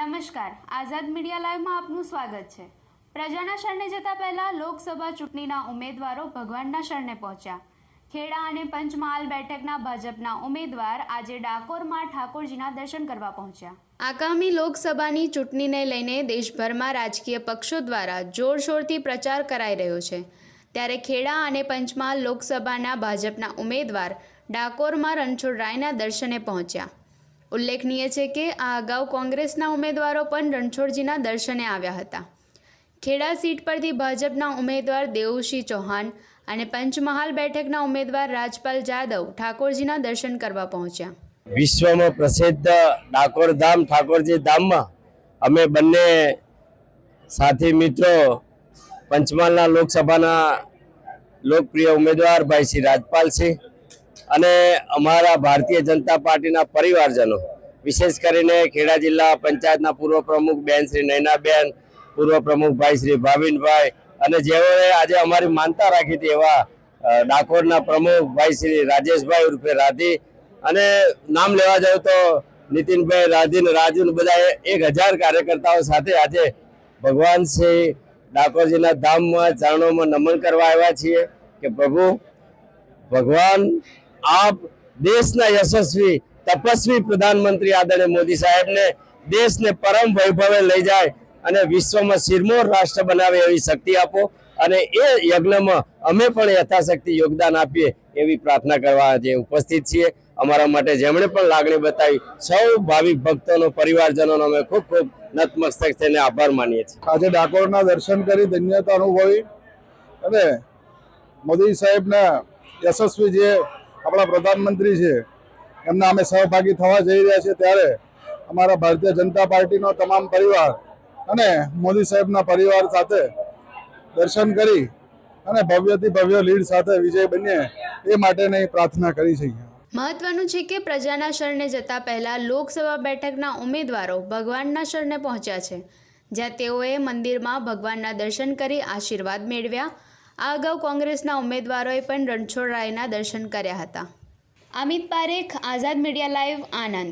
નમસ્કાર, આઝાદ મીડિયા લાઈવમાં આપનું સ્વાગત છે। પ્રજાના શરણે જતા પહેલા લોકસભા ચૂંટણીના ઉમેદવારો ભગવાનના શરણે પહોંચ્યા। ખેડા અને પંચમહાલ બેઠકના ભાજપના ઉમેદવાર આજે ડાકોરમાં ઠાકોરજીના દર્શન કરવા પહોંચ્યા। આગામી લોકસભાની ચૂંટણીને લઈને દેશભરમાં રાજકીય પક્ષો દ્વારા જોરશોરથી પ્રચાર કરાઈ રહ્યો છે, ત્યારે ખેડા અને પંચમહાલ લોકસભાના ભાજપના ઉમેદવાર ડાકોરમાં રણછોડરાયના દર્શને પહોંચ્યા। ઉલ્લેખનીય છે કે આ અગાઉ કોંગ્રેસના ઉમેદવારો પણ રણછોડજીના દર્શને આવ્યા હતા। ખેડા સીટ પરથી ભાજપના ઉમેદવાર દેવુસિંહ ચૌહાણ અને પંચમહાલ બેઠકના ઉમેદવાર રાજપાલ જાદવ ઠાકોરજીના દર્શન કરવા પહોંચ્યા। વિશ્વમાં પ્રસિદ્ધ ડાકોર ધામ ઠાકોરજી ધામમાં અમે બંને સાથી મિત્રો પંચમહાલના લોકસભાના લોકપ્રિય ઉમેદવાર ભાઈ શ્રી રાજપાલસિંહ અને અમારા ભારતીય જનતા પાર્ટીના પરિવારજનો, વિશેષ કરીને ખેડા જિલ્લા પંચાયતના પૂર્વ પ્રમુખ બેન શ્રી નૈનાબેન, પૂર્વ પ્રમુખ ભાઈ શ્રી ભાવિનભાઈ અને જેઓએ આજે અમારી માનતા રાખી હતી એવા ડાકોરના પ્રમુખ ભાઈ શ્રી રાજેશભાઈ ઉર્ફે રાધી અને નામ લેવા જાવ તો નીતિનભાઈ, રાધીન, રાજુ બધા 1000 કાર્યકર્તાઓ સાથે આજે ભગવાન શ્રી ડાકોરજીના ધામમાં ચરણોમાં નમન કરવા આવ્યા છીએ કે પ્રભુ ભગવાન आप देशના યશસ્વી તપસ્વી પ્રધાનમંત્રી આદરણીય મોદી સાહેબને દેશને પરમ વૈભવે લઈ જાય અને વિશ્વમાં શિરમોર રાષ્ટ્ર બનાવે એવી શક્તિ આપો અને એ યજ્ઞમાં અમે પણ યથાશક્તિ યોગદાન આપીએ એવી પ્રાર્થના કરવા આજે ઉપસ્થિત છીએ। અમારા માટે જેમણે પણ લાગણી બતાવી સૌ ભાવિક ભક્તોનો, પરિવારજનોનો અમે ખૂબ ખૂબ નતમસ્તક થઈને આભાર માનીએ છીએ। આજે ડાકોરના દર્શન કરી ધન્યતા અનુભવી અને મોદી સાહેબના યશસ્વી જે આપણા પ્રધાનમંત્રી છે એમના અમે સહભાગી થવા જઈ રહ્યા છીએ, ત્યારે અમારા ભારતીય જનતા પાર્ટીનો તમામ પરિવાર અને મોદી સાહેબના પરિવાર સાથે દર્શન કરી અને ભવ્યથી ભવ્ય લીડ સાથે વિજય બનીએ એ માટેની પ્રાર્થના કરી છે। મહત્વનું છે કે પ્રજાના શરણે જતા પહેલા લોકસભા બેઠકના ઉમેદવારો ભગવાનના શરણે પહોંચ્યા છે, જ્યાં તેઓએ મંદિરમાં ભગવાનના દર્શન કરી આશીર્વાદ મેળવ્યા। આ અગાઉ કોંગ્રેસના ઉમેદવારોએ પણ રણછોડરાયના દર્શન કર્યા હતા। અમિત પારેખ, આઝાદ મીડિયા લાઈવ, આનંદ।